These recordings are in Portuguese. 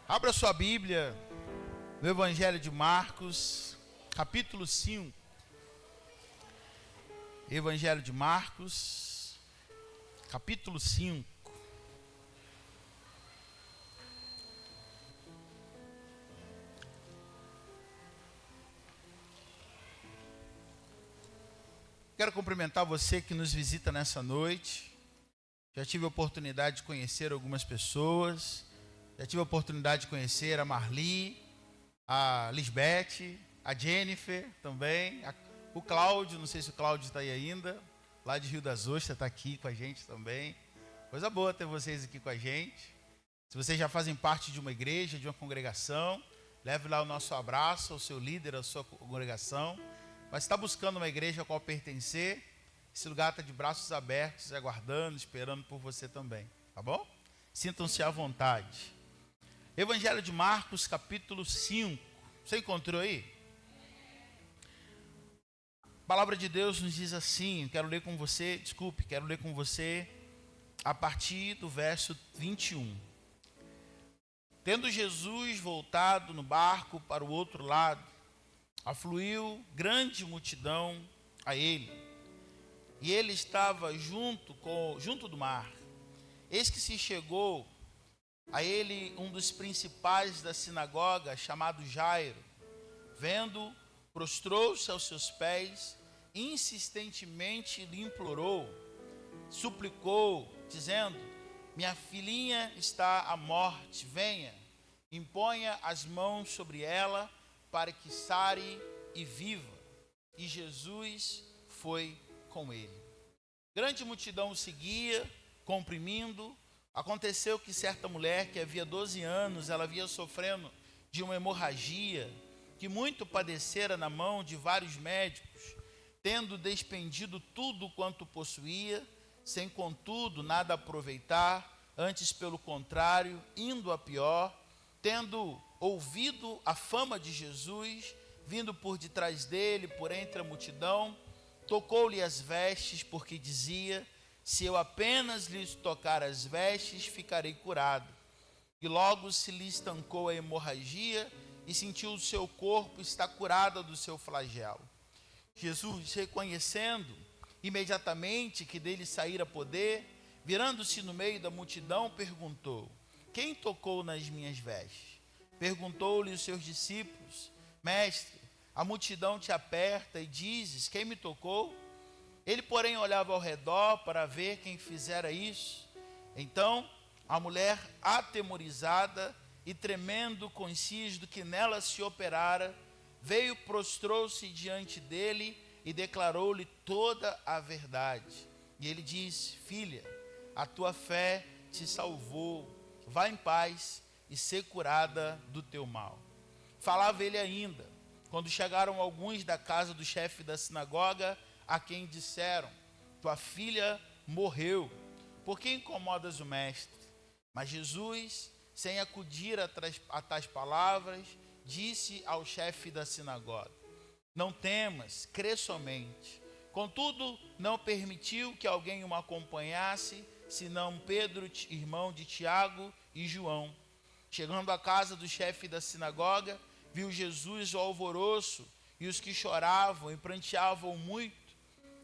Abra sua Bíblia no Evangelho de Marcos, capítulo 5. Evangelho de Marcos, capítulo 5. Quero cumprimentar você que nos visita nessa noite. Já tive a oportunidade de conhecer algumas pessoas. Já tive a oportunidade de conhecer a Marli, a Lisbeth, a Jennifer também, o Cláudio, não sei se o Cláudio está aí ainda, lá de Rio das Ostras, está aqui com a gente também. Coisa boa ter vocês aqui com a gente. Se vocês já fazem parte de uma igreja, de uma congregação, leve lá o nosso abraço ao seu líder, à sua congregação. Mas se está buscando uma igreja a qual pertencer, esse lugar está de braços abertos, aguardando, esperando por você também, tá bom? Sintam-se à vontade. Evangelho de Marcos, capítulo 5. Você encontrou aí? A palavra de Deus nos diz assim, quero ler com você a partir do verso 21. Tendo Jesus voltado no barco para o outro lado, afluiu grande multidão a ele, e ele estava junto do mar. Eis que se chegou a ele um dos principais da sinagoga, chamado Jairo. Vendo, prostrou-se aos seus pés, insistentemente lhe implorou, suplicou, dizendo: minha filhinha está à morte, venha, imponha as mãos sobre ela, para que sare e viva. E Jesus foi com ele. Grande multidão o seguia, comprimindo. Aconteceu que certa mulher, que havia 12 anos, ela vinha sofrendo de uma hemorragia, que muito padecera na mão de vários médicos, tendo despendido tudo quanto possuía, sem contudo nada aproveitar, antes pelo contrário, indo a pior, tendo ouvido a fama de Jesus, vindo por detrás dele, por entre a multidão, tocou-lhe as vestes, porque dizia: se eu apenas lhe tocar as vestes, ficarei curado. E logo se lhe estancou a hemorragia e sentiu o seu corpo estar curado do seu flagelo. Jesus, reconhecendo imediatamente que dele saíra poder, virando-se no meio da multidão, perguntou: quem tocou nas minhas vestes? Perguntou-lhe os seus discípulos: mestre, a multidão te aperta e dizes: quem me tocou? Ele, porém, olhava ao redor para ver quem fizera isso. Então, a mulher, atemorizada e tremendo consciente do que nela se operara, veio, prostrou-se diante dele e declarou-lhe toda a verdade. E ele disse: filha, a tua fé te salvou, vá em paz e ser curada do teu mal. Falava ele ainda, quando chegaram alguns da casa do chefe da sinagoga, a quem disseram: tua filha morreu, por que incomodas o mestre? Mas Jesus, sem acudir a tais palavras, disse ao chefe da sinagoga: não temas, crê somente. Contudo, não permitiu que alguém o acompanhasse, senão Pedro, irmão de Tiago, e João. Chegando à casa do chefe da sinagoga, viu Jesus o alvoroço e os que choravam e pranteavam muito.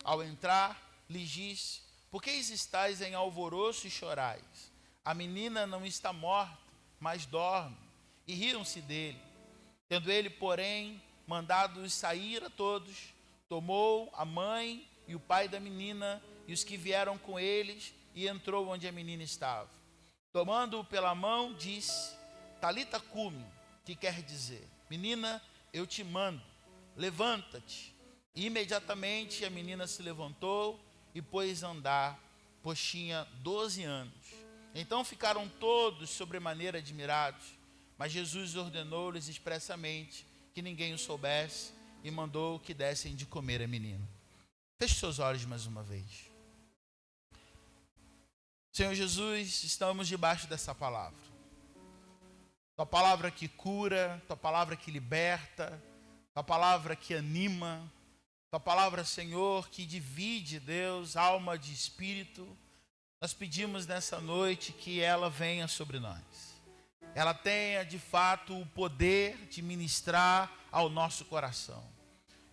Ao entrar, lhes disse: por que estáis em alvoroço e chorais? A menina não está morta, mas dorme. E riram-se dele. Tendo ele, porém, mandado-os sair a todos, tomou a mãe e o pai da menina e os que vieram com eles, e entrou onde a menina estava. Tomando-o pela mão, disse: Talita cumi, que quer dizer: menina, eu te mando, levanta-te. E imediatamente a menina se levantou e pôs a andar, pois tinha 12 anos. Então ficaram todos sobremaneira admirados, mas Jesus ordenou-lhes expressamente que ninguém o soubesse e mandou que dessem de comer a menina. Feche seus olhos mais uma vez. Senhor Jesus, estamos debaixo dessa palavra. Tua palavra que cura, tua palavra que liberta, tua palavra que anima, tua palavra, Senhor, que divide, Deus, alma de espírito. Nós pedimos nessa noite que ela venha sobre nós. ela tenha de fato o poder de ministrar ao nosso coração.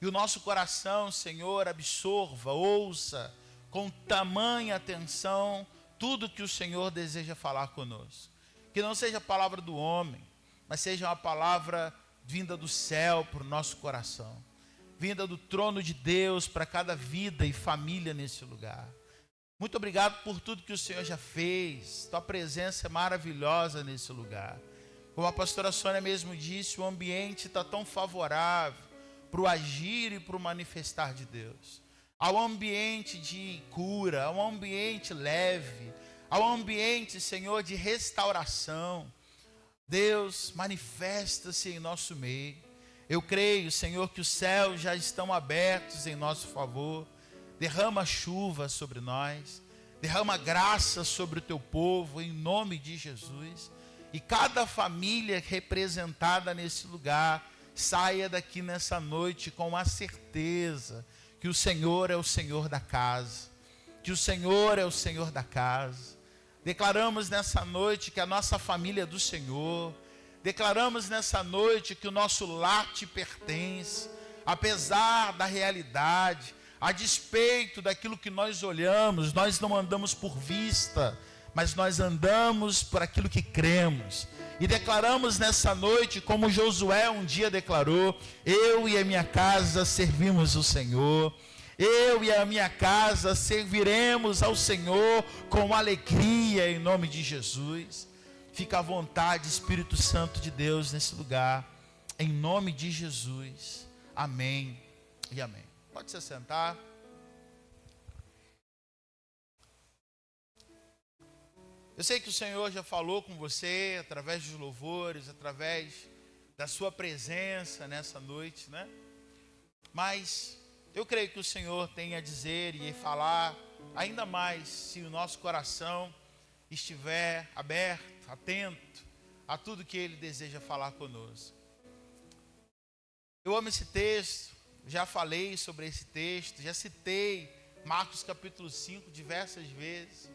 E o nosso coração, Senhor, absorva, ouça com tamanha atenção tudo que o Senhor deseja falar conosco. Que não seja a palavra do homem, mas seja uma palavra vinda do céu para o nosso coração. Vinda do trono de Deus para cada vida e família nesse lugar. Muito obrigado por tudo que o Senhor já fez. Tua presença é maravilhosa nesse lugar. Como a pastora Sônia mesmo disse, o ambiente está tão favorável para o agir e para o manifestar de Deus. Há um ambiente de cura, há um ambiente leve, há um ambiente, Senhor, de restauração. Deus, manifesta-se em nosso meio. Eu creio, Senhor, que os céus já estão abertos em nosso favor. Derrama chuva sobre nós, derrama graça sobre o teu povo, em nome de Jesus. E cada família representada nesse lugar, saia daqui nessa noite com a certeza que o Senhor é o Senhor da casa. Que o Senhor é o Senhor da casa. Declaramos nessa noite que a nossa família é do Senhor. Declaramos nessa noite que o nosso lar te pertence. Apesar da realidade, a despeito daquilo que nós olhamos, nós não andamos por vista, mas nós andamos por aquilo que cremos. E declaramos nessa noite, como Josué um dia declarou: eu e a minha casa servimos o Senhor. Eu e a minha casa serviremos ao Senhor com alegria, em nome de Jesus. Fica à vontade, Espírito Santo de Deus, nesse lugar, em nome de Jesus. Amém e amém. Pode se sentar. Eu sei que o Senhor já falou com você através dos louvores, através da sua presença nessa noite, né? Mas eu creio que o Senhor tem a dizer e falar ainda mais se o nosso coração estiver aberto, atento a tudo que Ele deseja falar conosco. Eu amo esse texto, já falei sobre esse texto, já citei Marcos capítulo 5 diversas vezes,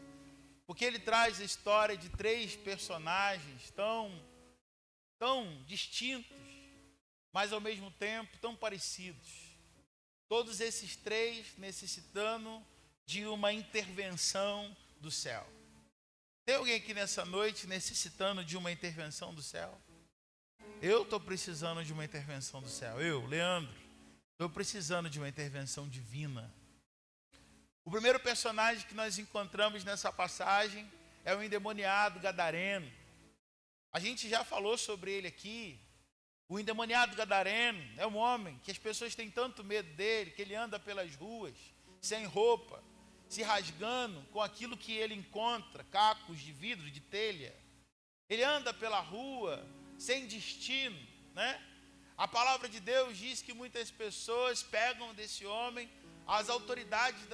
porque ele traz a história de três personagens tão distintos, mas ao mesmo tempo tão parecidos. Todos esses três necessitando de uma intervenção do céu. Tem alguém aqui nessa noite necessitando de uma intervenção do céu? Eu estou precisando de uma intervenção do céu. Eu, Leandro, estou precisando de uma intervenção divina. O primeiro personagem que nós encontramos nessa passagem é o endemoniado gadareno. A gente já falou sobre ele aqui. O endemoniado gadareno é um homem que as pessoas têm tanto medo dele, que ele anda pelas ruas, sem roupa, se rasgando com aquilo que ele encontra, cacos de vidro, de telha. Ele anda pela rua, sem destino, né? A palavra de Deus diz que muitas pessoas pegam desse homem. As autoridades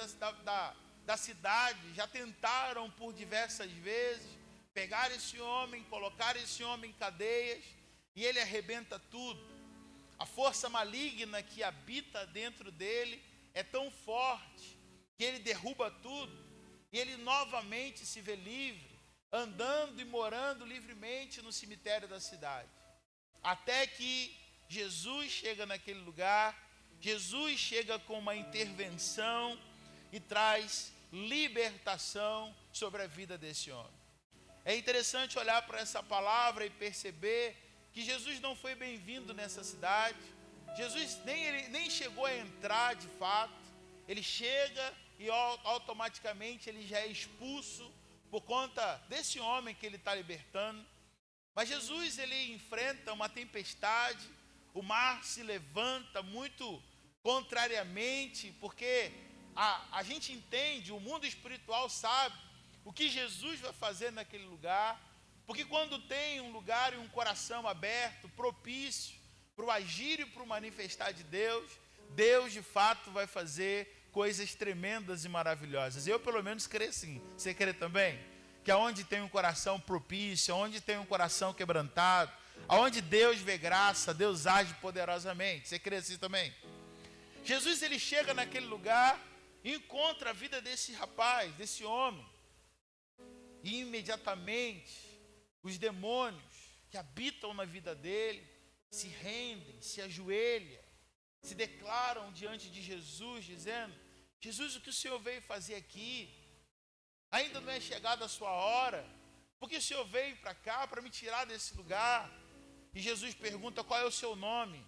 da cidade já tentaram por diversas vezes pegar esse homem, colocar esse homem em cadeias, e ele arrebenta tudo. A força maligna que habita dentro dele é tão forte que ele derruba tudo, e ele novamente se vê livre, andando e morando livremente no cemitério da cidade. Até que Jesus chega naquele lugar. Jesus chega com uma intervenção e traz libertação sobre a vida desse homem. É interessante olhar para essa palavra e perceber que Jesus não foi bem-vindo nessa cidade. Jesus nem chegou a entrar de fato. Ele chega e automaticamente ele já é expulso por conta desse homem que ele está libertando. Mas Jesus, ele enfrenta uma tempestade, o mar se levanta muito contrariamente, porque a gente entende, o mundo espiritual sabe o que Jesus vai fazer naquele lugar, porque quando tem um lugar e um coração aberto, propício para o agir e para o manifestar de Deus, Deus de fato vai fazer coisas tremendas e maravilhosas. Eu pelo menos creio assim. Você crê também? Que aonde tem um coração propício, aonde tem um coração quebrantado, aonde Deus vê graça, Deus age poderosamente. Você crê assim também? Jesus, ele chega naquele lugar e encontra a vida desse rapaz, desse homem. E imediatamente os demônios que habitam na vida dele, se rendem, se ajoelham, se declaram diante de Jesus, dizendo: Jesus, o que o Senhor veio fazer aqui? Ainda não é chegada a sua hora, porque o Senhor veio para cá para me tirar desse lugar. E Jesus pergunta: qual é o seu nome?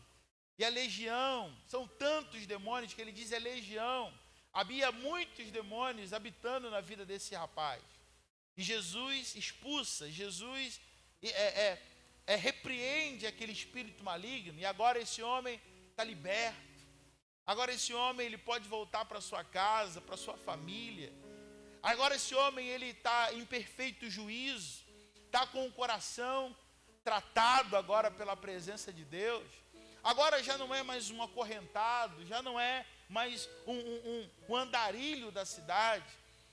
E a legião, são tantos demônios que ele diz é legião. Havia muitos demônios habitando na vida desse rapaz. E Jesus expulsa, Jesus repreende aquele espírito maligno. E agora esse homem está liberto. Agora esse homem ele pode voltar para sua casa, para sua família. Agora esse homem ele está em perfeito juízo, está com o coração tratado agora pela presença de Deus. Agora já não é mais um acorrentado, já não é mais um andarilho da cidade.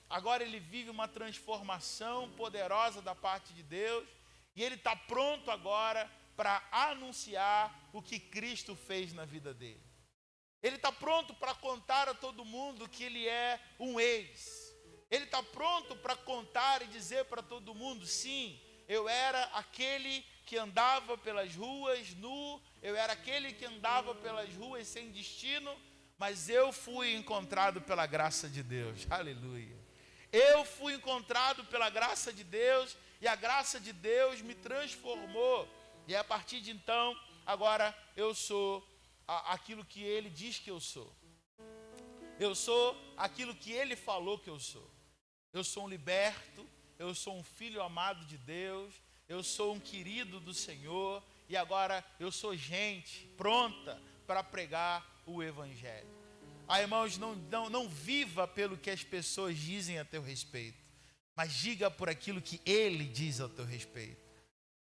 Agora ele vive uma transformação poderosa da parte de Deus. E ele está pronto agora para anunciar o que Cristo fez na vida dele. Ele está pronto para contar a todo mundo que ele é um ex. Ele está pronto para contar e dizer para todo mundo: sim, eu era aquele que andava pelas ruas nu, eu era aquele que andava pelas ruas sem destino, mas eu fui encontrado pela graça de Deus. Aleluia. Eu fui encontrado pela graça de Deus e a graça de Deus me transformou. E a partir de então, agora eu sou aquilo que ele diz que eu sou. Eu sou aquilo que ele falou que eu sou. Eu sou um liberto, eu sou um filho amado de Deus, eu sou um querido do Senhor e agora eu sou gente pronta para pregar o Evangelho. Irmãos, não viva pelo que as pessoas dizem a teu respeito, mas diga por aquilo que Ele diz a teu respeito.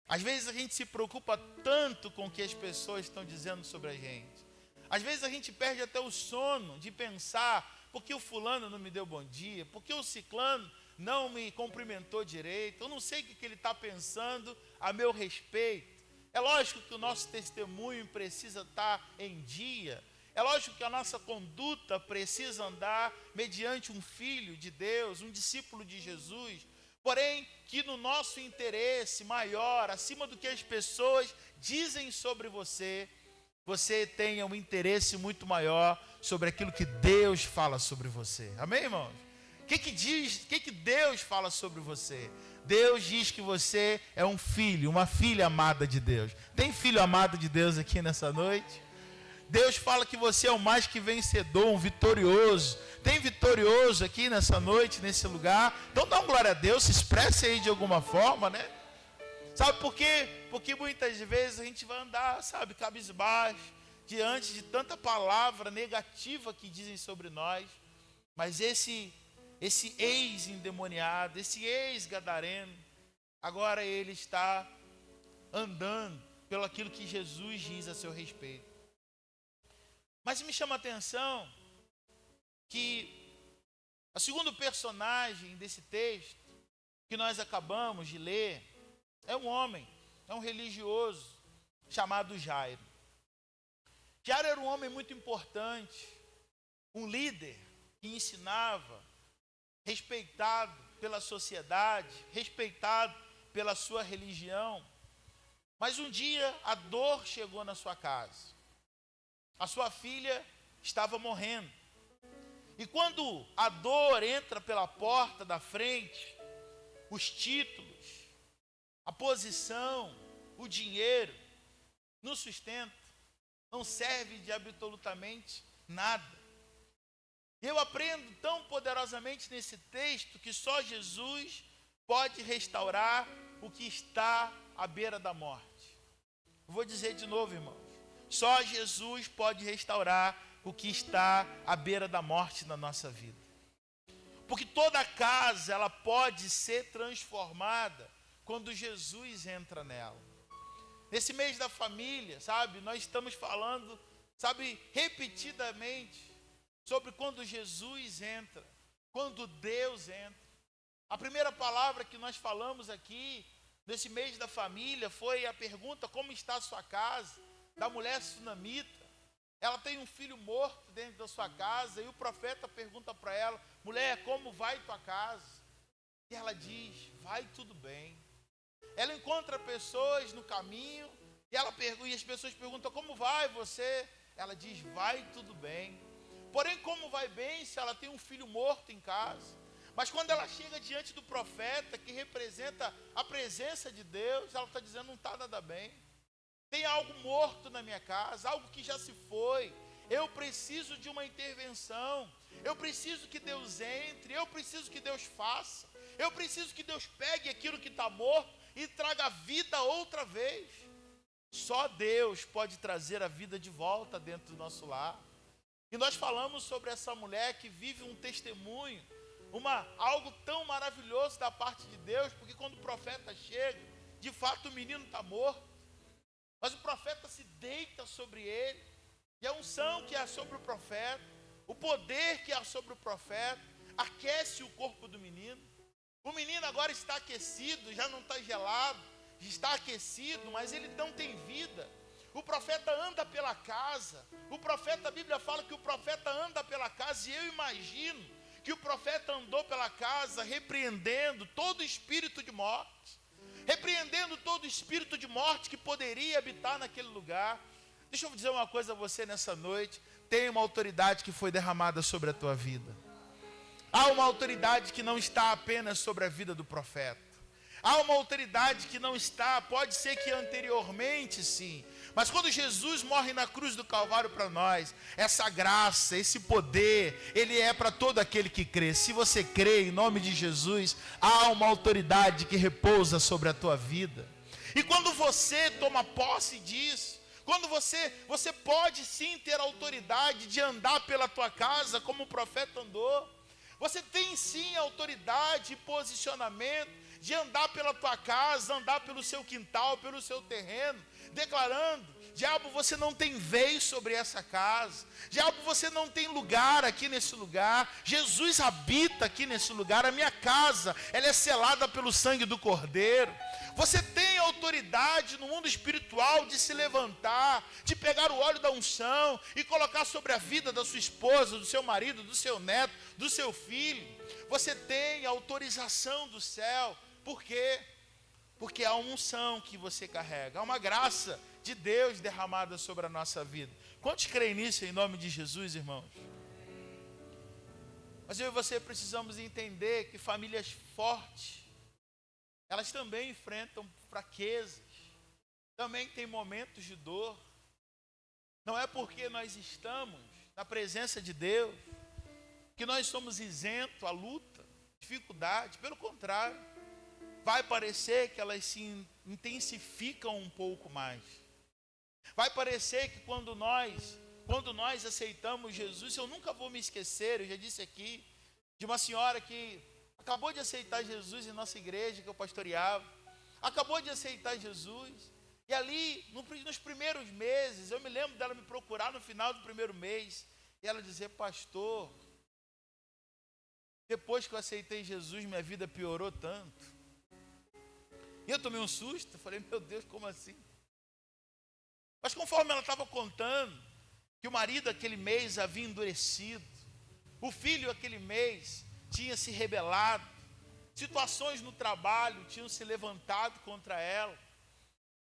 Às vezes a gente se preocupa tanto com o que as pessoas estão dizendo sobre a gente. Às vezes a gente perde até o sono de pensar: por que o fulano não me deu bom dia? Por que o ciclano não me cumprimentou direito? Eu não sei o que ele está pensando a meu respeito. É lógico que o nosso testemunho precisa estar em dia. É lógico que a nossa conduta precisa andar mediante um filho de Deus, um discípulo de Jesus. Porém, que no nosso interesse maior, acima do que as pessoas dizem sobre você, você tenha um interesse muito maior sobre aquilo que Deus fala sobre você. Amém, irmãos? O que Deus fala sobre você? Deus diz que você é um filho, uma filha amada de Deus. Tem filho amado de Deus aqui nessa noite? Deus fala que você é o mais que vencedor, um vitorioso. Tem vitorioso aqui nessa noite, nesse lugar? Então dá uma glória a Deus, se expresse aí de alguma forma, né? Sabe por quê? Porque muitas vezes a gente vai andar, sabe, cabisbaixo, diante de tanta palavra negativa que dizem sobre nós. Mas esse ex-endemoniado, esse ex-gadareno, agora ele está andando pelo aquilo que Jesus diz a seu respeito. Mas me chama a atenção que o segundo personagem desse texto que nós acabamos de ler é um homem, é um religioso chamado Jairo. Jairo era um homem muito importante, um líder que ensinava, respeitado pela sociedade, respeitado pela sua religião. Mas um dia a dor chegou na sua casa. A sua filha estava morrendo. E quando a dor entra pela porta da frente, os títulos, a posição, o dinheiro, não sustenta, não serve de absolutamente nada. Eu aprendo tão poderosamente nesse texto que só Jesus pode restaurar o que está à beira da morte. Vou dizer de novo, irmãos. Só Jesus pode restaurar o que está à beira da morte na nossa vida. Porque toda casa, ela pode ser transformada quando Jesus entra nela. Nesse mês da família, sabe, nós estamos falando, sabe, repetidamente sobre quando Jesus entra, quando Deus entra. A primeira palavra que nós falamos aqui, nesse mês da família, foi a pergunta: como está a sua casa? Da mulher sunamita. Ela tem um filho morto dentro da sua casa, e o profeta pergunta para ela: mulher, como vai tua casa? E ela diz: vai tudo bem. Ela encontra pessoas no caminho e as pessoas perguntam: como vai você? Ela diz: vai tudo bem. Porém, como vai bem se ela tem um filho morto em casa? Mas quando ela chega diante do profeta, que representa a presença de Deus, ela está dizendo: não está nada bem. Tem algo morto na minha casa, algo que já se foi. Eu preciso de uma intervenção. Eu preciso que Deus entre. Eu preciso que Deus faça. Eu preciso que Deus pegue aquilo que está morto e traga vida outra vez. Só Deus pode trazer a vida de volta dentro do nosso lar. E nós falamos sobre essa mulher que vive um testemunho, algo tão maravilhoso da parte de Deus, porque quando o profeta chega, de fato o menino está morto, mas o profeta se deita sobre ele, e a unção que há sobre o profeta, o poder que há sobre o profeta, aquece o corpo do menino. O menino agora está aquecido, já não está gelado, está aquecido, mas ele não tem vida. O profeta anda pela casa. A Bíblia fala que o profeta anda pela casa, e eu imagino que o profeta andou pela casa repreendendo todo espírito de morte. Repreendendo todo espírito de morte que poderia habitar naquele lugar. Deixa eu dizer uma coisa a você nessa noite. Tem uma autoridade que foi derramada sobre a tua vida. Há uma autoridade que não está apenas sobre a vida do profeta. Há uma autoridade que não está, pode ser que anteriormente sim, mas quando Jesus morre na cruz do Calvário para nós, essa graça, esse poder, ele é para todo aquele que crê. Se você crê em nome de Jesus, há uma autoridade que repousa sobre a tua vida. E quando você toma posse disso, quando você pode sim ter autoridade de andar pela tua casa como o profeta andou. Você tem sim autoridade e posicionamento de andar pela tua casa, andar pelo seu quintal, pelo seu terreno, declarando: diabo, você não tem vez sobre essa casa. Diabo, você não tem lugar aqui nesse lugar. Jesus habita aqui nesse lugar. A minha casa, ela é selada pelo sangue do Cordeiro. Você tem autoridade no mundo espiritual de se levantar, de pegar o óleo da unção e colocar sobre a vida da sua esposa, do seu marido, do seu neto, do seu filho. Você tem autorização do céu. Por quê? Porque há uma unção que você carrega, há uma graça de Deus derramada sobre a nossa vida. Quantos creem nisso em nome de Jesus, irmãos? Mas eu e você precisamos entender que famílias fortes, elas também enfrentam fraquezas, também têm momentos de dor. Não é porque nós estamos na presença de Deus que nós somos isentos à luta, dificuldade. Pelo contrário, vai parecer que elas se intensificam um pouco mais. Vai parecer que quando nós aceitamos Jesus, eu nunca vou me esquecer, eu já disse aqui, de uma senhora que acabou de aceitar Jesus em nossa igreja, que eu pastoreava. Acabou de aceitar Jesus. E ali, nos primeiros meses, eu me lembro dela me procurar no final do primeiro mês, e ela dizer: pastor, depois que eu aceitei Jesus, minha vida piorou tanto. E eu tomei um susto, falei: meu Deus, como assim? Mas conforme ela estava contando, que o marido aquele mês havia endurecido, o filho aquele mês tinha se rebelado, situações no trabalho tinham se levantado contra ela,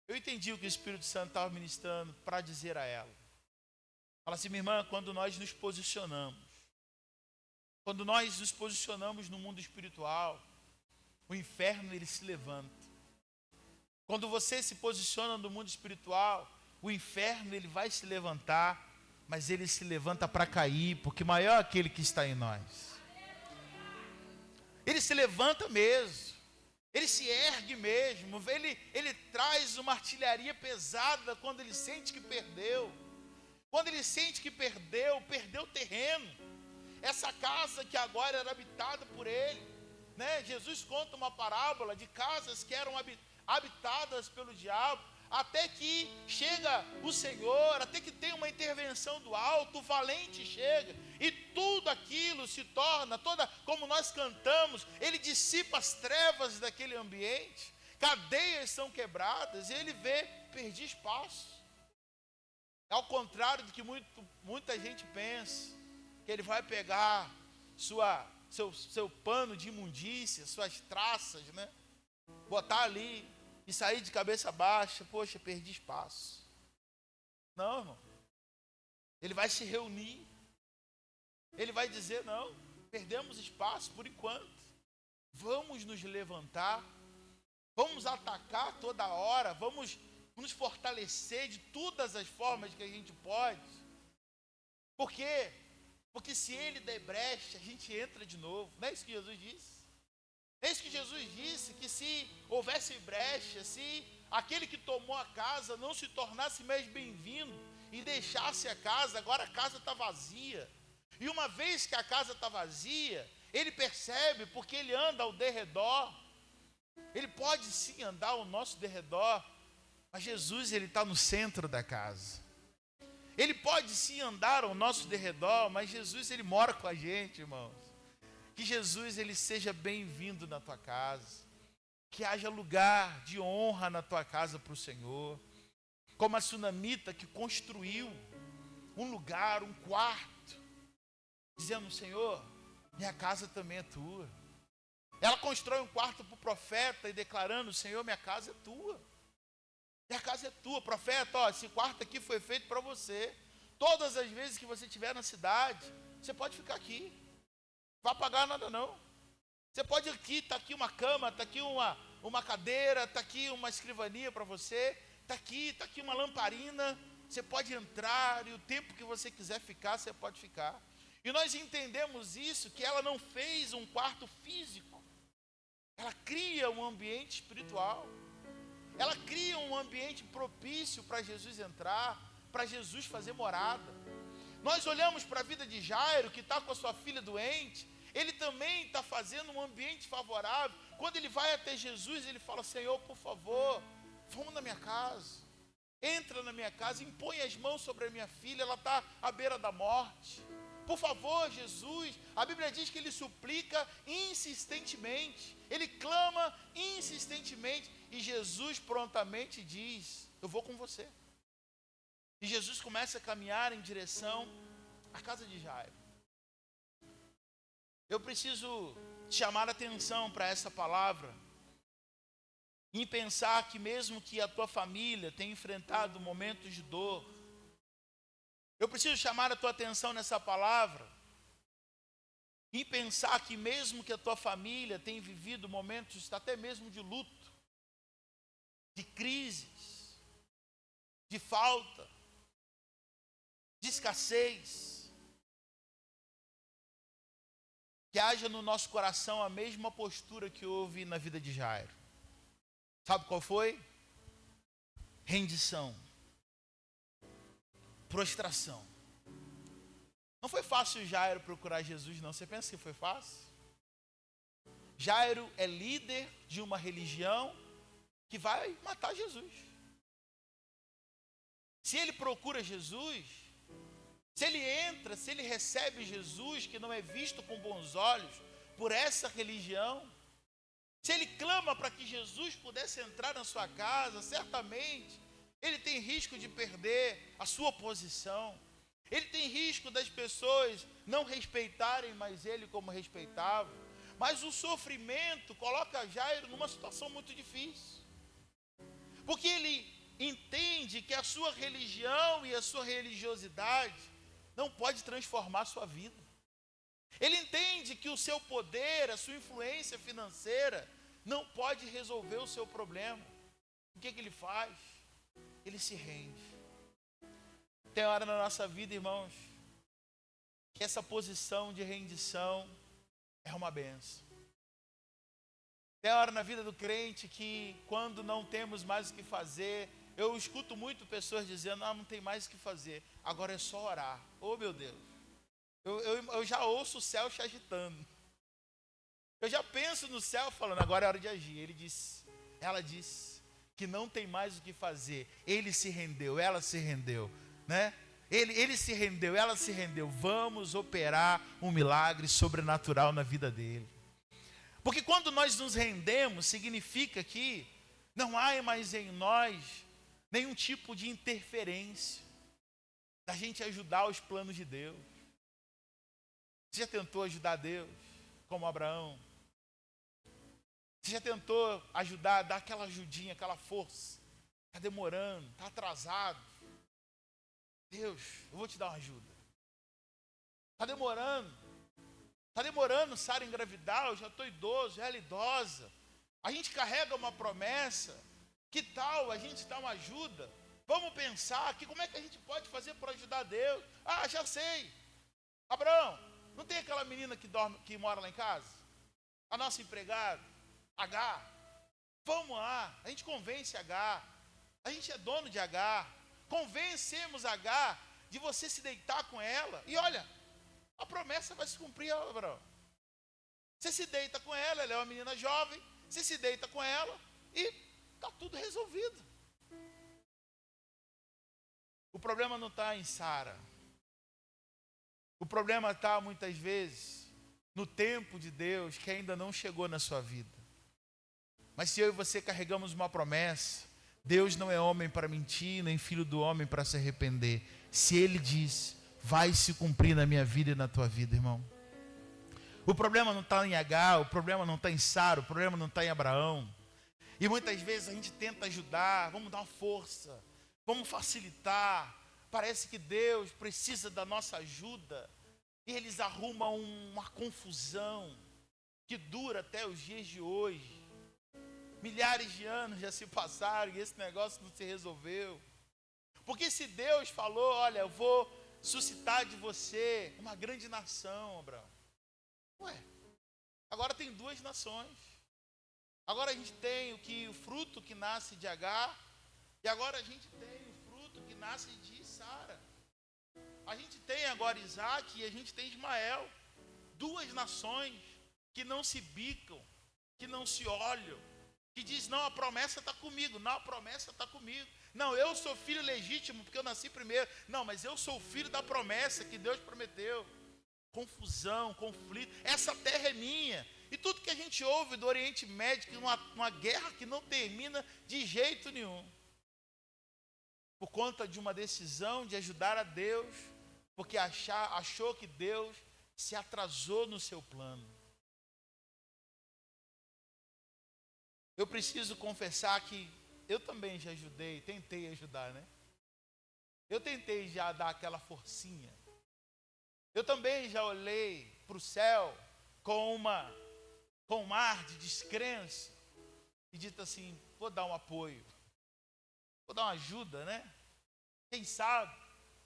eu entendi o que o Espírito Santo estava ministrando para dizer a ela. Fala assim: minha irmã, quando nós nos posicionamos no mundo espiritual, o inferno ele se levanta. Quando você se posiciona no mundo espiritual, o inferno ele vai se levantar, mas ele se levanta para cair, porque maior é aquele que está em nós. Ele se levanta mesmo, ele se ergue mesmo, ele traz uma artilharia pesada quando ele sente que perdeu. Quando ele sente que perdeu terreno. Essa casa que agora era habitada por ele, né? Jesus conta uma parábola de casas que eram habitadas pelo diabo, até que chega o Senhor, até que tem uma intervenção do alto, o valente chega, e tudo aquilo se torna, como nós cantamos, ele dissipa as trevas daquele ambiente, cadeias são quebradas, e ele vê: perdi espaço. Ao contrário do que muita gente pensa, que ele vai pegar seu pano de imundícia, suas traças, né? Botar ali e sair de cabeça baixa, poxa, perdi espaço. Não, irmão. Ele vai se reunir. Ele vai dizer, não, perdemos espaço por enquanto. Vamos nos levantar. Vamos atacar toda hora. Vamos nos fortalecer de todas as formas que a gente pode. Por quê? Porque se ele der brecha, a gente entra de novo. Não é isso que Jesus disse? É isso que Jesus disse, que se houvesse brecha, se aquele que tomou a casa não se tornasse mais bem-vindo e deixasse a casa, agora a casa está vazia. E uma vez que a casa está vazia, ele percebe, porque ele anda ao derredor. Ele pode sim andar ao nosso derredor, mas Jesus, ele está no centro da casa. Ele pode sim andar ao nosso derredor, mas Jesus, ele mora com a gente, irmãos. Que Jesus, ele seja bem-vindo na tua casa. Que haja lugar de honra na tua casa para o Senhor. Como a sunamita que construiu um lugar, um quarto, dizendo, Senhor, minha casa também é tua. Ela constrói um quarto para o profeta e declarando, Senhor, minha casa é tua. Minha casa é tua. Profeta, ó, esse quarto aqui foi feito para você. Todas as vezes que você estiver na cidade, você pode ficar aqui. Não vai pagar nada não. Você pode ir aqui, está aqui uma cama, está aqui uma cadeira, está aqui uma escrivania para você, está aqui uma lamparina. Você pode entrar e o tempo que você quiser ficar, você pode ficar. E nós entendemos isso, que ela não fez um quarto físico. Ela cria um ambiente espiritual. Ela cria um ambiente propício para Jesus entrar, para Jesus fazer morada. Nós olhamos para a vida de Jairo, que está com a sua filha doente. Ele também está fazendo um ambiente favorável. Quando ele vai até Jesus, ele fala, Senhor, por favor, vamos na minha casa. Entra na minha casa, impõe as mãos sobre a minha filha, ela está à beira da morte. Por favor, Jesus. A Bíblia diz que ele suplica insistentemente. Ele clama insistentemente. E Jesus prontamente diz, eu vou com você. E Jesus começa a caminhar em direção à casa de Jairo. Eu preciso chamar a atenção para essa palavra. Em pensar que mesmo que a tua família tenha enfrentado momentos de dor, eu preciso chamar a tua atenção nessa palavra. E pensar que mesmo que a tua família tenha vivido momentos até mesmo de luto, de crises, de falta, de escassez, que haja no nosso coração a mesma postura que houve na vida de Jairo. Sabe qual foi? Rendição. Prostração. Não foi fácil Jairo procurar Jesus, não. Você pensa que foi fácil? Jairo é líder de uma religião que vai matar Jesus. Se ele procura Jesus, se ele entra, se ele recebe Jesus, que não é visto com bons olhos por essa religião, se ele clama para que Jesus pudesse entrar na sua casa, certamente ele tem risco de perder a sua posição. Ele tem risco das pessoas não respeitarem mais ele como respeitavam. Mas o sofrimento coloca Jairo numa situação muito difícil. Porque ele entende que a sua religião e a sua religiosidade não pode transformar a sua vida. Ele entende que o seu poder, a sua influência financeira não pode resolver o seu problema. O que ele faz? Ele se rende. Tem hora na nossa vida, irmãos, que essa posição de rendição é uma benção. Tem hora na vida do crente que, quando não temos mais o que fazer, eu escuto muito pessoas dizendo, não tem mais o que fazer, agora é só orar. Oh, meu Deus, eu já ouço o céu se agitando. Eu já penso no céu falando, agora é hora de agir. Ela disse que não tem mais o que fazer. Ele se rendeu, ela se rendeu, né? Ele se rendeu, ela se rendeu. Vamos operar um milagre sobrenatural na vida dele. Porque quando nós nos rendemos, significa que não há mais em nós nenhum tipo de interferência da gente ajudar os planos de Deus. Você já tentou ajudar Deus, como Abraão? Você já tentou ajudar, dar aquela ajudinha, aquela força? Está demorando, está atrasado. Deus, eu vou te dar uma ajuda. Está demorando, Sara engravidar, eu já estou idoso, ela é idosa. A gente carrega uma promessa. Que tal a gente dar uma ajuda? Vamos pensar aqui, como é que a gente pode fazer para ajudar Deus? Ah, já sei. Abraão, não tem aquela menina que mora lá em casa? A nossa empregada, H. Vamos lá, a gente convence H. A gente é dono de H. Convencemos H de você se deitar com ela. E olha, a promessa vai se cumprir, Abraão. Você se deita com ela, ela é uma menina jovem. Você se deita com ela e está tudo resolvido. O problema não está em Sara. O problema está, muitas vezes, no tempo de Deus que ainda não chegou na sua vida. Mas se eu e você carregamos uma promessa, Deus não é homem para mentir, nem filho do homem para se arrepender. Se Ele diz, vai se cumprir na minha vida e na tua vida, irmão. O problema não está em Agar, o problema não está em Sara, o problema não está em Abraão. E muitas vezes a gente tenta ajudar, vamos dar uma força, vamos facilitar. Parece que Deus precisa da nossa ajuda. E eles arrumam uma confusão que dura até os dias de hoje. Milhares de anos já se passaram e esse negócio não se resolveu. Porque se Deus falou, olha, eu vou suscitar de você uma grande nação, Abraão. Ué, agora tem duas nações. Agora a gente tem o fruto que nasce de Agar, e agora a gente tem o fruto que nasce de Sara. A gente tem agora Isaac e a gente tem Ismael. Duas nações que não se bicam, que não se olham, que diz, não, a promessa está comigo, não, a promessa está comigo. Não, eu sou filho legítimo porque eu nasci primeiro. Não, mas eu sou o filho da promessa que Deus prometeu. Confusão, conflito, essa terra é minha. E tudo que a gente ouve do Oriente Médio, que uma guerra que não termina de jeito nenhum. Por conta de uma decisão de ajudar a Deus, porque achou que Deus se atrasou no seu plano. Eu preciso confessar que eu também já ajudei, tentei ajudar, né? Eu tentei já dar aquela forcinha. Eu também já olhei para o céu com um ar de descrença e dito assim, vou dar um apoio, vou dar uma ajuda, né? Quem sabe,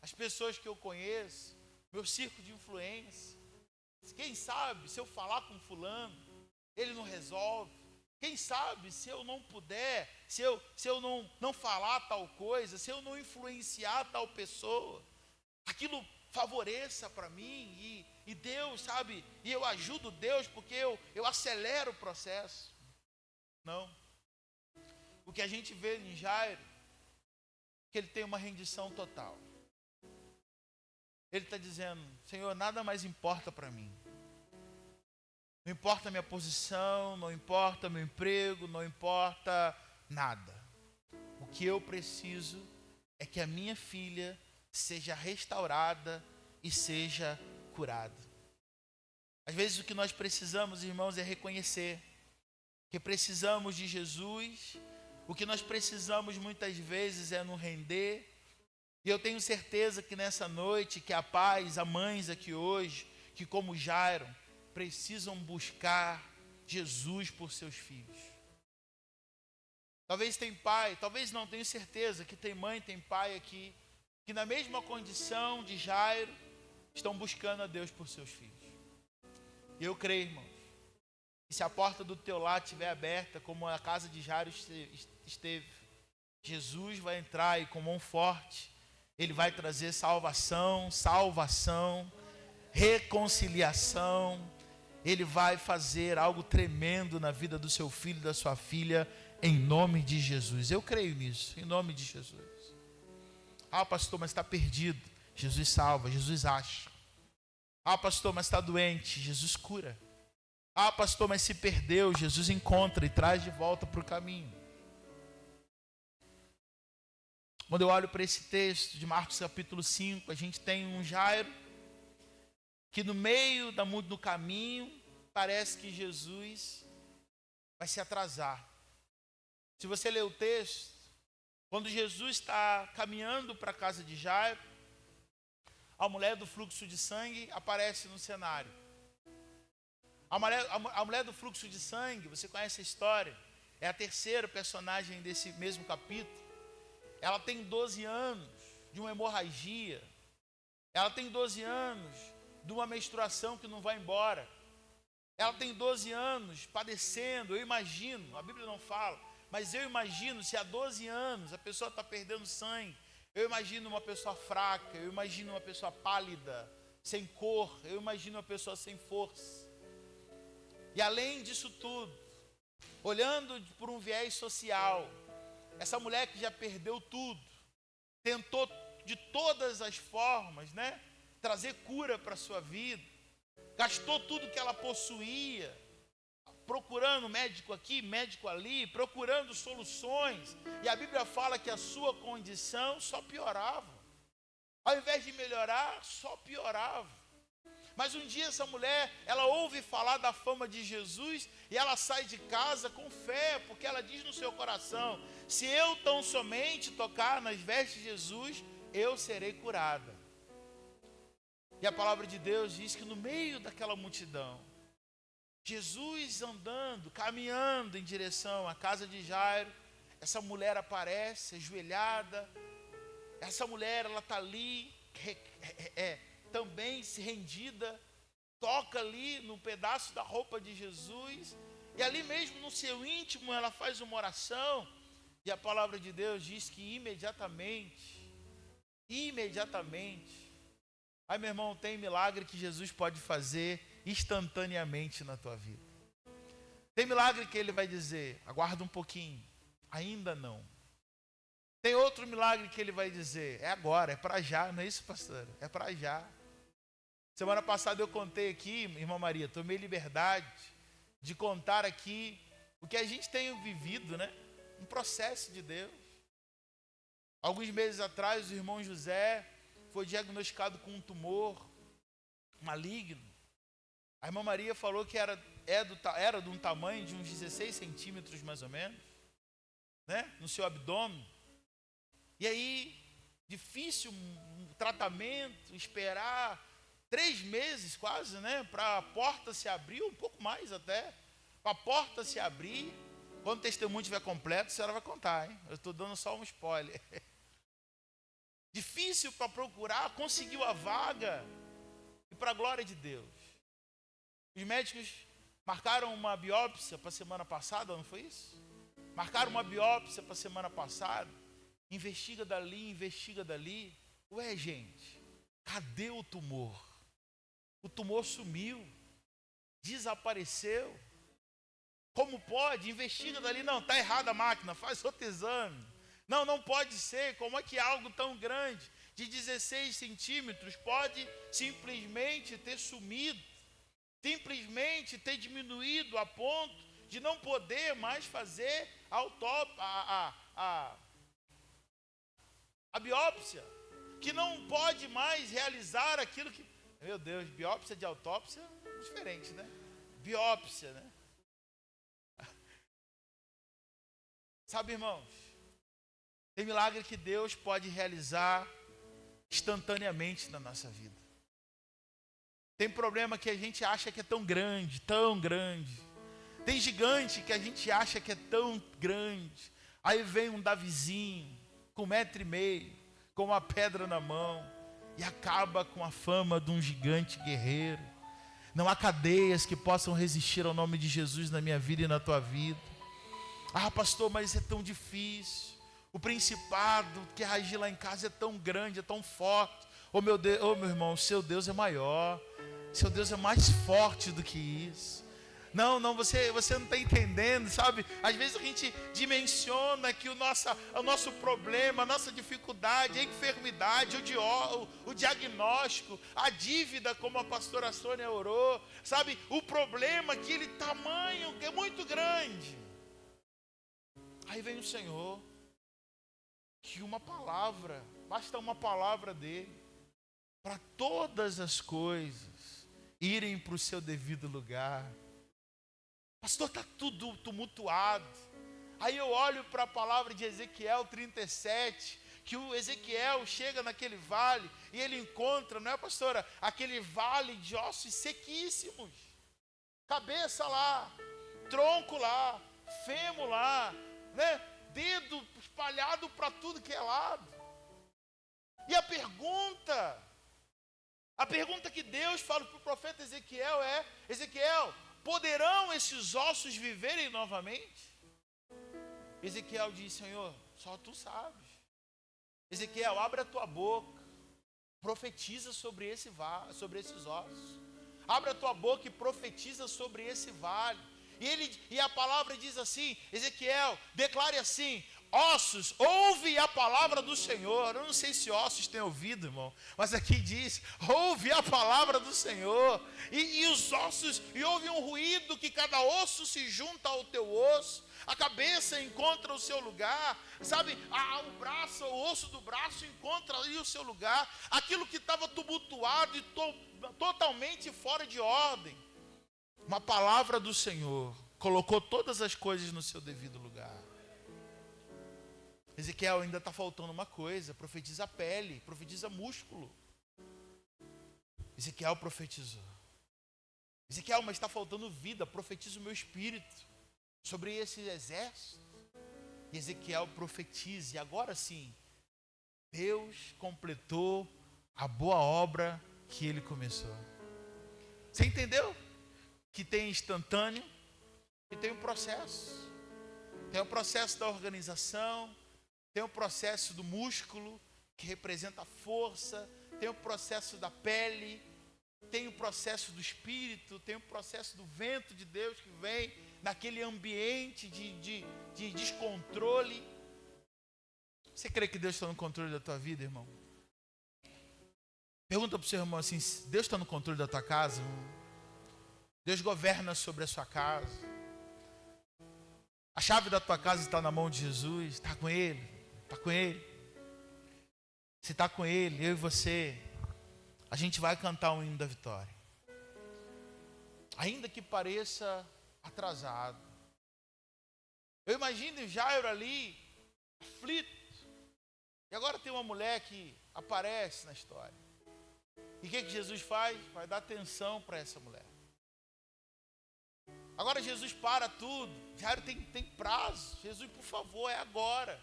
as pessoas que eu conheço, meu círculo de influência, quem sabe, se eu falar com fulano, ele não resolve. Quem sabe, se eu não puder, se eu não falar tal coisa, se eu não influenciar tal pessoa, aquilo favoreça para mim e Deus, sabe, e eu ajudo Deus porque eu acelero o processo. Não. O que a gente vê em Jairo, que ele tem uma rendição total. Ele está dizendo, Senhor, nada mais importa para mim. Não importa a minha posição, não importa meu emprego, não importa nada. O que eu preciso é que a minha filha seja restaurada e seja curada. Às vezes o que nós precisamos, irmãos, é reconhecer que precisamos de Jesus. O que nós precisamos muitas vezes é nos render. E eu tenho certeza que nessa noite, que há pais, há mães aqui hoje, que como Jairo, precisam buscar Jesus por seus filhos. Talvez tem pai, talvez não, tenho certeza que tem mãe, tem pai aqui, que na mesma condição de Jairo, estão buscando a Deus por seus filhos. E eu creio, irmãos, que se a porta do teu lar estiver aberta, como a casa de Jairo esteve, Jesus vai entrar e com mão forte, Ele vai trazer salvação, reconciliação. Ele vai fazer algo tremendo na vida do seu filho e da sua filha, em nome de Jesus. Eu creio nisso, em nome de Jesus. Ah, pastor, mas está perdido. Jesus salva, Jesus acha. Ah, pastor, mas está doente. Jesus cura. Ah, pastor, mas se perdeu. Jesus encontra e traz de volta para o caminho. Quando eu olho para esse texto de Marcos capítulo 5, a gente tem um Jairo que no meio do caminho, parece que Jesus vai se atrasar. Se você ler o texto, quando Jesus está caminhando para a casa de Jairo, a mulher do fluxo de sangue aparece no cenário. A mulher do fluxo de sangue, você conhece a história, é a terceira personagem desse mesmo capítulo. Ela tem 12 anos de uma hemorragia. Ela tem 12 anos de uma menstruação que não vai embora. Ela tem 12 anos padecendo, eu imagino, a Bíblia não fala, mas eu imagino se há 12 anos a pessoa está perdendo sangue. Eu imagino uma pessoa fraca, eu imagino uma pessoa pálida, sem cor, eu imagino uma pessoa sem força. E além disso tudo, olhando por um viés social, essa mulher que já perdeu tudo, tentou de todas as formas, trazer cura para a sua vida, gastou tudo que ela possuía, procurando médico aqui, médico ali, procurando soluções, e a Bíblia fala que a sua condição só piorava, ao invés de melhorar, só piorava. Mas um dia essa mulher, ela ouve falar da fama de Jesus e ela sai de casa com fé, porque ela diz no seu coração: se eu tão somente tocar nas vestes de Jesus, eu serei curada. E a palavra de Deus diz que no meio daquela multidão, Jesus andando, caminhando em direção à casa de Jairo, essa mulher aparece, ajoelhada. Essa mulher, ela está ali, também se rendida, toca ali no pedaço da roupa de Jesus, e ali mesmo no seu íntimo ela faz uma oração, e a palavra de Deus diz que imediatamente, aí meu irmão, tem milagre que Jesus pode fazer instantaneamente na tua vida. Tem milagre que ele vai dizer: aguarda um pouquinho, ainda não. Tem outro milagre que ele vai dizer: é agora, é para já. Não é isso, pastor? É para já. Semana passada eu contei aqui, irmã Maria, tomei liberdade de contar aqui o que a gente tem vivido, um processo de Deus. Alguns meses atrás, o irmão José foi diagnosticado com um tumor maligno. A irmã Maria falou que era de um tamanho de uns 16 centímetros mais ou menos, no seu abdômen. E aí, difícil tratamento, esperar 3 meses quase, para a porta se abrir, um pouco mais até, para a porta se abrir. Quando o testemunho estiver completo, a senhora vai contar, hein? Eu estou dando só um spoiler. Difícil para procurar, conseguiu a vaga, e para a glória de Deus. Os médicos marcaram uma biópsia para a semana passada, não foi isso? Marcaram uma biópsia para a semana passada, investiga dali. Ué, gente, cadê o tumor? O tumor sumiu, desapareceu. Como pode? Investiga dali. Não, está errada a máquina, faz outro exame. Não pode ser. Como é que algo tão grande, de 16 centímetros, pode simplesmente ter sumido, simplesmente ter diminuído a ponto de não poder mais fazer a biópsia, que não pode mais realizar aquilo que... Meu Deus, biópsia de autópsia é diferente, Biópsia, Sabe, irmãos, tem milagre que Deus pode realizar instantaneamente na nossa vida. Tem problema que a gente acha que é tão grande. Tem gigante que a gente acha que é tão grande. Aí vem um Davizinho, com 1,5 m, com uma pedra na mão, e acaba com a fama de um gigante guerreiro. Não há cadeias que possam resistir ao nome de Jesus na minha vida e na tua vida. Ah, pastor, mas é tão difícil. O principado que agir lá em casa é tão grande, é tão forte. Oh meu Deus, oh meu irmão, seu Deus é maior. Seu Deus é mais forte do que isso. Não, você não está entendendo, sabe? Às vezes a gente dimensiona que o nosso problema, a nossa dificuldade, a enfermidade, o diagnóstico, a dívida, como a pastora Sônia orou, sabe? O problema, aquele tamanho que é muito grande. Aí vem o Senhor, que uma palavra, basta uma palavra dele, para todas as coisas irem para o seu devido lugar. Pastor, está tudo tumultuado. Aí eu olho para a palavra de Ezequiel 37, que o Ezequiel chega naquele vale e ele encontra, não é, pastora, aquele vale de ossos sequíssimos. Cabeça lá, tronco lá, fêmur lá, né? Dedo espalhado para tudo que é lado. E a pergunta que Deus fala para o profeta Ezequiel é: Ezequiel, poderão esses ossos viverem novamente? Ezequiel diz: Senhor, só tu sabes. Ezequiel, abre a tua boca, profetiza sobre esses ossos. Abre a tua boca e profetiza sobre esse vale. E a palavra diz assim: Ezequiel, declare assim: ossos, ouve a palavra do Senhor. Eu não sei se ossos têm ouvido, irmão, mas aqui diz: ouve a palavra do Senhor. E os ossos, e houve um ruído, que cada osso se junta ao teu osso, a cabeça encontra o seu lugar, sabe, o osso do braço encontra ali o seu lugar, aquilo que estava tumultuado e totalmente fora de ordem. Uma palavra do Senhor colocou todas as coisas no seu devido lugar. Ezequiel, ainda está faltando uma coisa: profetiza a pele, profetiza músculo. Ezequiel profetizou. Ezequiel, mas está faltando vida, profetiza o meu espírito sobre esse exército. E Ezequiel profetiza, e agora sim, Deus completou a boa obra que ele começou. Você entendeu? Que tem instantâneo e tem um processo. Tem o processo da organização, tem o processo do músculo, que representa a força, tem o processo da pele, tem o processo do espírito, tem o processo do vento de Deus que vem naquele ambiente de descontrole. Você crê que Deus está no controle da tua vida, irmão? Pergunta para o seu irmão assim: Deus está no controle da tua casa, irmão? Deus governa sobre a sua casa? A chave da tua casa está na mão de Jesus? Está com Ele? Está com Ele? Se está com Ele, eu e você, a gente vai cantar um hino da vitória. Ainda que pareça atrasado. Eu imagino Jairo ali, aflito. E agora tem uma mulher que aparece na história. E o que Jesus faz? Vai dar atenção para essa mulher. Agora Jesus para tudo. Jairo tem prazo. Jesus, por favor, é agora.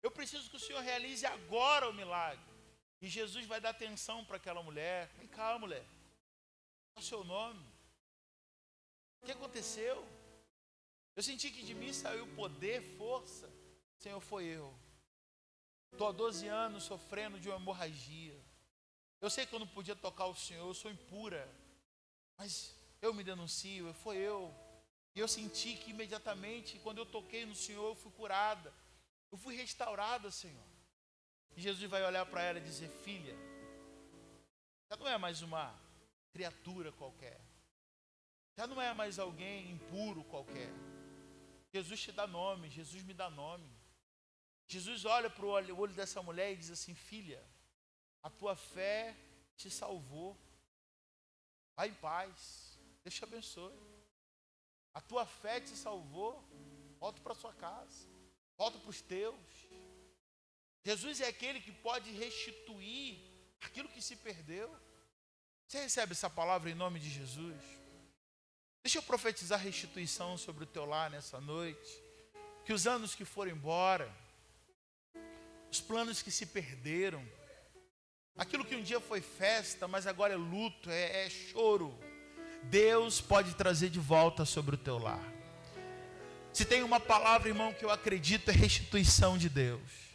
Eu preciso que o Senhor realize agora o milagre. E Jesus vai dar atenção para aquela mulher. Vem cá, mulher. Qual é o seu nome? O que aconteceu? Eu senti que de mim saiu poder, força. Senhor, foi eu. Estou há 12 anos sofrendo de uma hemorragia. Eu sei que eu não podia tocar o Senhor, eu sou impura. Mas eu me denuncio, foi eu. E eu senti que imediatamente, quando eu toquei no Senhor, eu fui curada. Eu fui restaurada, Senhor. E Jesus vai olhar para ela e dizer: filha, já não é mais uma criatura qualquer. Já não é mais alguém impuro qualquer. Jesus te dá nome, Jesus me dá nome. Jesus olha para o olho dessa mulher e diz assim: filha, a tua fé te salvou. Vai em paz, Deus te abençoe. A tua fé te salvou. Volta para sua casa, volta para os teus. Jesus é aquele que pode restituir aquilo que se perdeu. Você recebe essa palavra em nome de Jesus? Deixa eu profetizar restituição sobre o teu lar nessa noite. Que os anos que foram embora, os planos que se perderam, aquilo que um dia foi festa, mas agora é luto, é choro, Deus pode trazer de volta sobre o teu lar. Se tem uma palavra, irmão, que eu acredito, é restituição de Deus.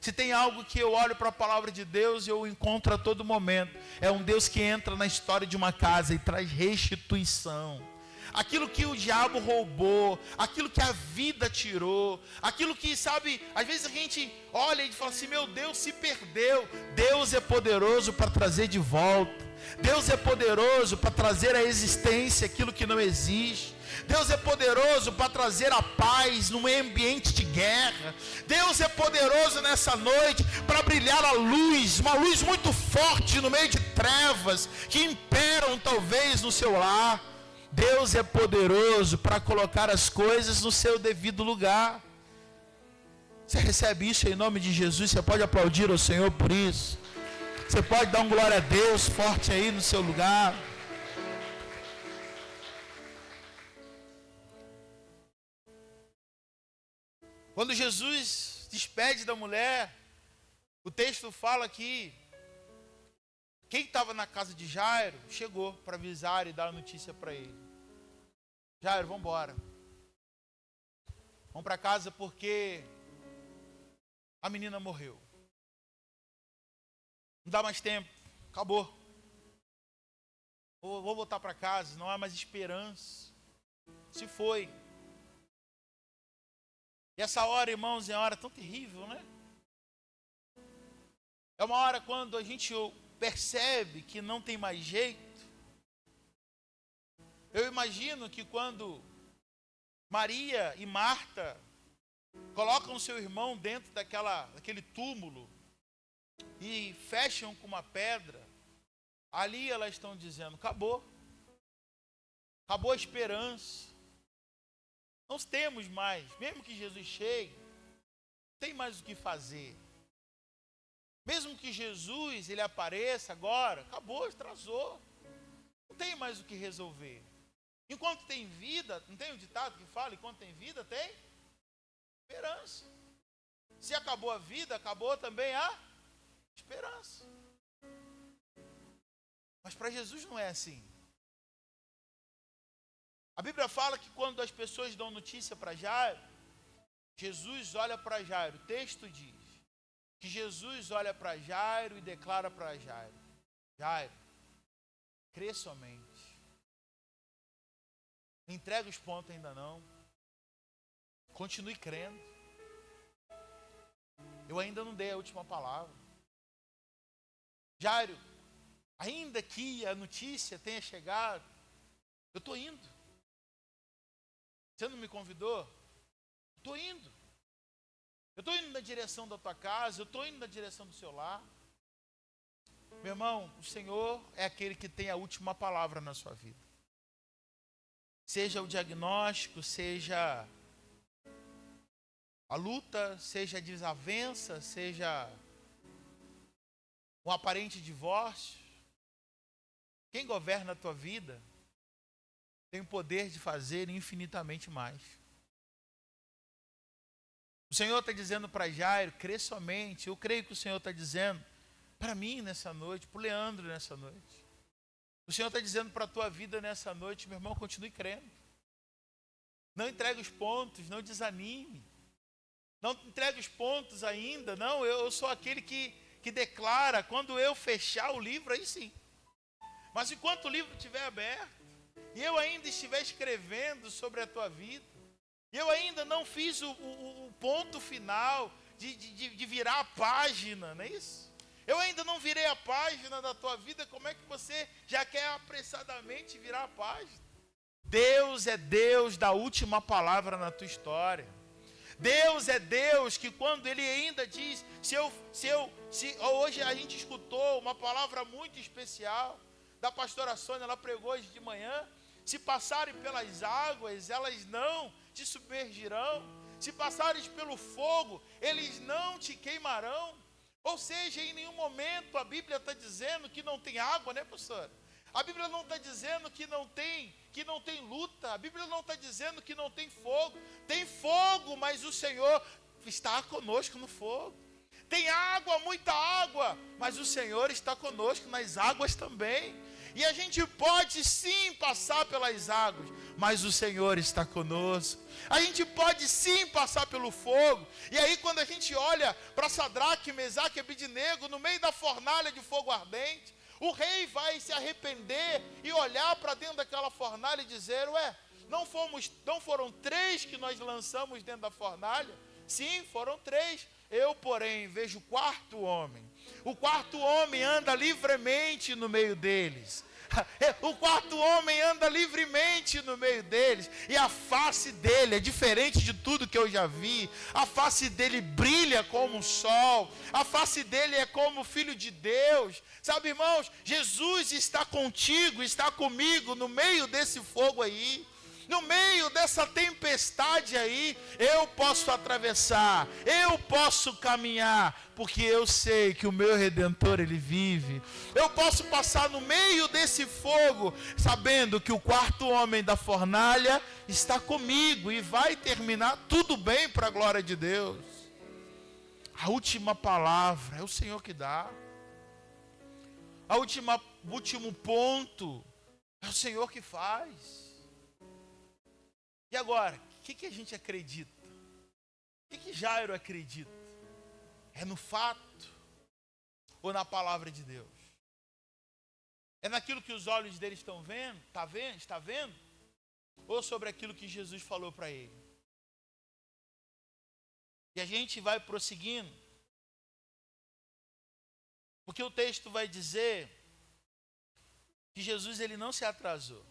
Se tem algo que eu olho para a palavra de Deus e eu encontro a todo momento, é um Deus que entra na história de uma casa e traz restituição. Aquilo que o diabo roubou, aquilo que a vida tirou, aquilo que, sabe, às vezes a gente olha e fala assim: meu Deus, se perdeu. Deus é poderoso para trazer de volta. Deus é poderoso para trazer à existência aquilo que não existe. Deus é poderoso para trazer a paz num ambiente de guerra. Deus é poderoso nessa noite para brilhar a luz, uma luz muito forte no meio de trevas que imperam talvez no seu lar. Deus é poderoso para colocar as coisas no seu devido lugar. Você recebe isso em nome de Jesus? Você pode aplaudir ao Senhor por isso? Você pode dar um glória a Deus forte aí no seu lugar? Quando Jesus despede da mulher, o texto fala que quem estava na casa de Jairo chegou para avisar e dar a notícia para ele. Jairo, vamos embora. Vamos para casa porque a menina morreu. Não dá mais tempo. Acabou. Vou voltar para casa. Não há mais esperança. Se foi. E essa hora, irmãos, é uma hora tão terrível, né? É uma hora quando a gente percebe que não tem mais jeito. Eu imagino que quando Maria e Marta colocam seu irmão dentro daquele túmulo e fecham com uma pedra, ali elas estão dizendo, acabou. Acabou a esperança. Não temos mais, mesmo que Jesus chegue, não tem mais o que fazer. Mesmo que Jesus ele apareça agora, acabou, atrasou. Não tem mais o que resolver. Enquanto tem vida, não tem um ditado que fala, enquanto tem vida tem esperança. Se acabou a vida, acabou também a esperança. Mas para Jesus não é assim. A Bíblia fala que quando as pessoas dão notícia para Jairo, Jesus olha para Jairo. O texto diz que Jesus olha para Jairo e declara para Jairo: Jairo, crê somente. Não entrega os pontos ainda não. Continue crendo. Eu ainda não dei a última palavra. Jairo, ainda que a notícia tenha chegado, eu estou indo. Você não me convidou? Estou indo. Eu estou indo na direção da tua casa, eu estou indo na direção do seu lar. Meu irmão, o Senhor é aquele que tem a última palavra na sua vida. Seja o diagnóstico, seja a luta, seja a desavença, seja um aparente divórcio. Quem governa a tua vida tem o poder de fazer infinitamente mais. O Senhor está dizendo para Jairo, crê somente. Eu creio que o Senhor está dizendo para mim nessa noite, para o Leandro nessa noite. O Senhor está dizendo para a tua vida nessa noite, meu irmão, continue crendo. Não entregue os pontos, não desanime. Não entregue os pontos ainda. Não, eu sou aquele que declara, quando eu fechar o livro, aí sim. Mas enquanto o livro estiver aberto, e eu ainda estiver escrevendo sobre a tua vida, e eu ainda não fiz o ponto final de virar a página, não é isso? Eu ainda não virei a página da tua vida, como é que você já quer apressadamente virar a página? Deus é Deus da última palavra na tua história. Deus é Deus que quando Ele ainda diz, hoje a gente escutou uma palavra muito especial da pastora Sônia, ela pregou hoje de manhã, se passarem pelas águas, elas não te submergirão, se passares pelo fogo, eles não te queimarão. Ou seja, em nenhum momento a Bíblia está dizendo que não tem água, né, pastora? A Bíblia não está dizendo que não tem luta. A Bíblia não está dizendo que não tem fogo. Tem fogo, mas o Senhor está conosco no fogo. Tem água, muita água, mas o Senhor está conosco nas águas também. E a gente pode sim passar pelas águas, mas o Senhor está conosco. A gente pode sim passar pelo fogo. E aí quando a gente olha para Sadraque, Mesaque e Abednego no meio da fornalha de fogo ardente, o rei vai se arrepender e olhar para dentro daquela fornalha e dizer: não foram 3 que nós lançamos dentro da fornalha? Sim, foram 3. Eu, porém, vejo o quarto homem. O quarto homem anda livremente no meio deles. O quarto homem anda livremente no meio deles. E a face dele é diferente de tudo que eu já vi. A face dele brilha como o sol. A face dele é como o Filho de Deus. Sabe, irmãos, Jesus está contigo, está comigo no meio desse fogo aí. No meio dessa tempestade aí, eu posso atravessar, eu posso caminhar, porque eu sei que o meu Redentor, ele vive. Eu posso passar no meio desse fogo, sabendo que o quarto homem da fornalha está comigo e vai terminar tudo bem para a glória de Deus. A última palavra é o Senhor que dá. O último ponto é o Senhor que faz. E agora, o que a gente acredita? O que Jairo acredita? É no fato ou na palavra de Deus? É naquilo que os olhos dele estão vendo? Está vendo? Ou sobre aquilo que Jesus falou para ele? E a gente vai prosseguindo, porque o texto vai dizer que Jesus, ele não se atrasou.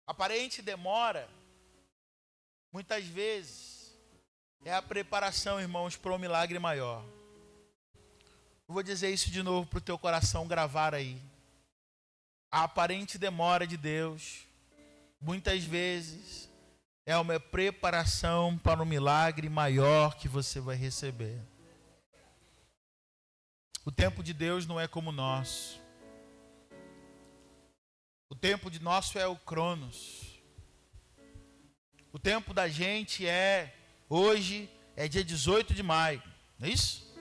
Aparente demora, muitas vezes, é a preparação, irmãos, para um milagre maior. Eu vou dizer isso de novo para o teu coração gravar aí. A aparente demora de Deus, muitas vezes, é uma preparação para um milagre maior que você vai receber. O tempo de Deus não é como o nosso. O tempo de nosso é o Cronos. O tempo da gente hoje é dia 18 de maio, não é isso?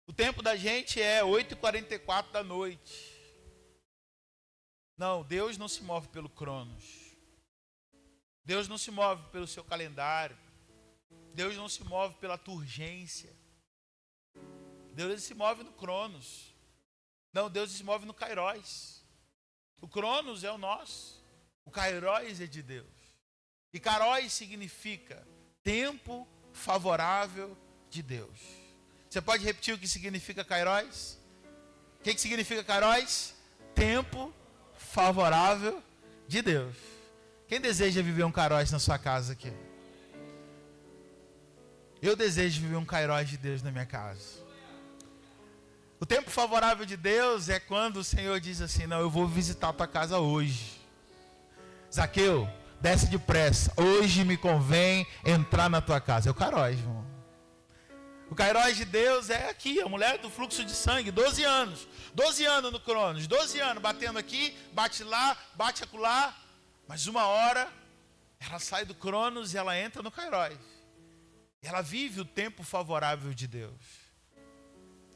O tempo da gente é 8h44 da noite. Não, Deus não se move pelo Cronos. Deus não se move pelo seu calendário. Deus não se move pela tua urgência. Deus se move no Cronos. Não, Deus se move no Kairos. O Cronos é o nosso. O Kairos é de Deus. E Kairos significa tempo favorável de Deus. Você pode repetir o que significa Kairos? O que significa Kairos? Tempo favorável de Deus. Quem deseja viver um Kairos na sua casa aqui? Eu desejo viver um Kairos de Deus na minha casa. O tempo favorável de Deus é quando o Senhor diz assim: não, eu vou visitar a tua casa hoje. Zaqueu, desce depressa. Hoje me convém entrar na tua casa. É o Kairos, irmão. O Kairos de Deus é aqui, a mulher do fluxo de sangue, 12 anos. 12 anos no Cronos, 12 anos, batendo aqui, bate lá, bate acolá. Mas uma hora, ela sai do Cronos e ela entra no Kairos. E ela vive o tempo favorável de Deus.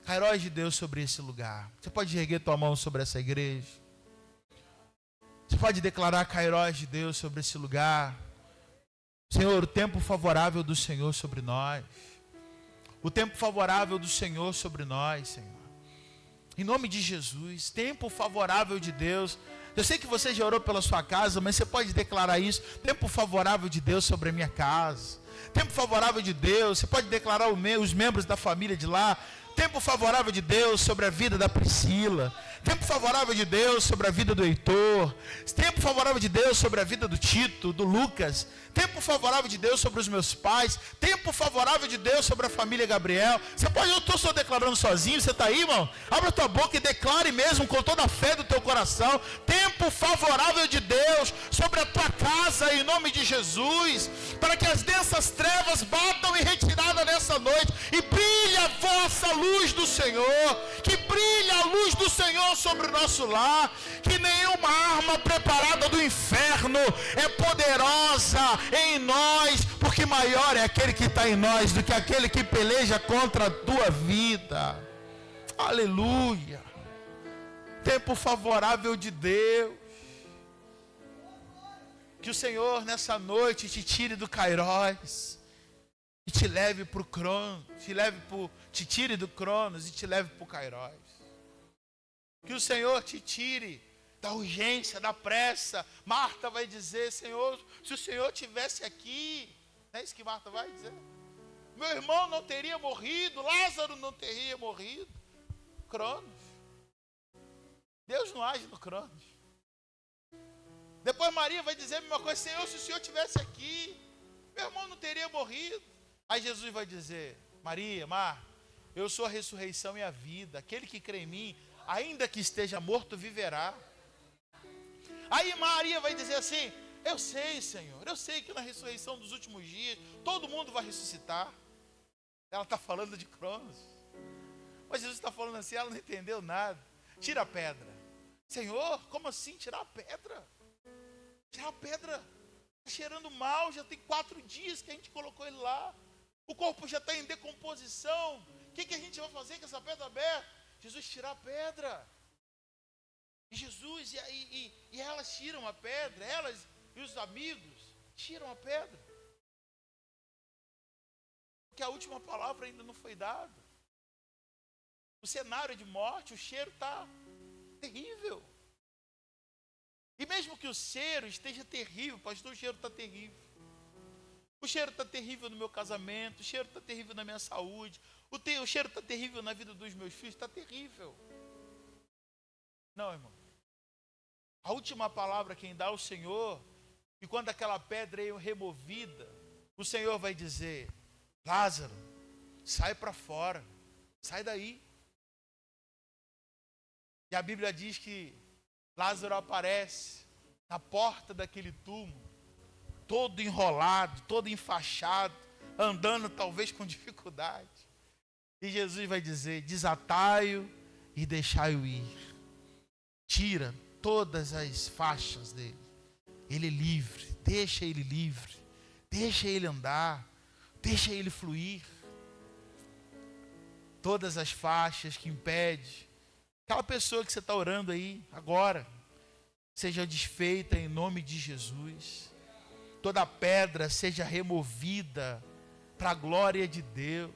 Kairos de Deus sobre esse lugar. Você pode erguer tua mão sobre essa igreja. Você pode declarar Kairos de Deus sobre esse lugar. Senhor, o tempo favorável do Senhor sobre nós. O tempo favorável do Senhor sobre nós, Senhor. Em nome de Jesus, tempo favorável de Deus. Eu sei que você já orou pela sua casa, mas você pode declarar isso. Tempo favorável de Deus sobre a minha casa. Tempo favorável de Deus. Você pode declarar os membros da família de lá. Tempo favorável de Deus sobre a vida da Priscila. Tempo favorável de Deus sobre a vida do Heitor. Tempo favorável de Deus sobre a vida do Tito, do Lucas. Tempo favorável de Deus sobre os meus pais. Tempo favorável de Deus sobre a família Gabriel. Você pode, eu estou só declarando sozinho, você está aí, irmão? Abre a tua boca e declare mesmo com toda a fé do teu coração. Tempo favorável de Deus sobre a tua casa, em nome de Jesus. Para que as densas trevas batam em retirada nessa noite. E brilhe a vossa luz do Senhor. Que brilhe a luz do Senhor sobre o nosso lar. Que nenhuma arma preparada do inferno é poderosa em nós, porque maior é aquele que está em nós do que aquele que peleja contra a tua vida. Aleluia. Tempo favorável de Deus. Que o Senhor nessa noite te tire do Kairos e te leve para o Cronos, te tire do Cronos e te leve para o Kairos. Que o Senhor te tire da urgência, da pressa. Marta vai dizer: Senhor, se o Senhor estivesse aqui, Não é isso que Marta vai dizer? Meu irmão não teria morrido, Lázaro não teria morrido. Cronos. Deus não age no Cronos. Depois Maria vai dizer a mesma coisa: Senhor, se o Senhor estivesse aqui, meu irmão não teria morrido. Aí Jesus vai dizer: Maria, Marta, eu sou a ressurreição e a vida. Aquele que crê em mim, ainda que esteja morto, viverá. Aí Maria vai dizer assim: eu sei, Senhor, eu sei que na ressurreição dos últimos dias, todo mundo vai ressuscitar. Ela está falando de Cronos. Mas Jesus está falando assim, ela não entendeu nada. Tira a pedra. Senhor, como assim tirar a pedra? Tirar a pedra. Está cheirando mal, já tem 4 dias que a gente colocou ele lá. O corpo já está em decomposição. O que a gente vai fazer com essa pedra aberta? Jesus, tirar a pedra. E Jesus e elas tiram a pedra. Elas e os amigos tiram a pedra. Porque a última palavra ainda não foi dada. O cenário é de morte, o cheiro está terrível. E mesmo que o cheiro esteja terrível, pastor, o cheiro está terrível. O cheiro está terrível no meu casamento, o cheiro está terrível na minha saúde, o cheiro está terrível na vida dos meus filhos, está terrível. Não, irmão. A última palavra quem dá é o Senhor. E quando aquela pedra é removida, o Senhor vai dizer: Lázaro, sai para fora, sai daí. E a Bíblia diz que Lázaro aparece na porta daquele túmulo, todo enrolado, todo enfaixado, andando talvez com dificuldade. E Jesus vai dizer: desatai-o e deixai-o ir. Tira todas as faixas dele. Ele é livre, deixa ele livre, deixa ele andar, deixa ele fluir. Todas as faixas que impedem, aquela pessoa que você está orando aí agora, seja desfeita em nome de Jesus. Toda pedra seja removida para a glória de Deus.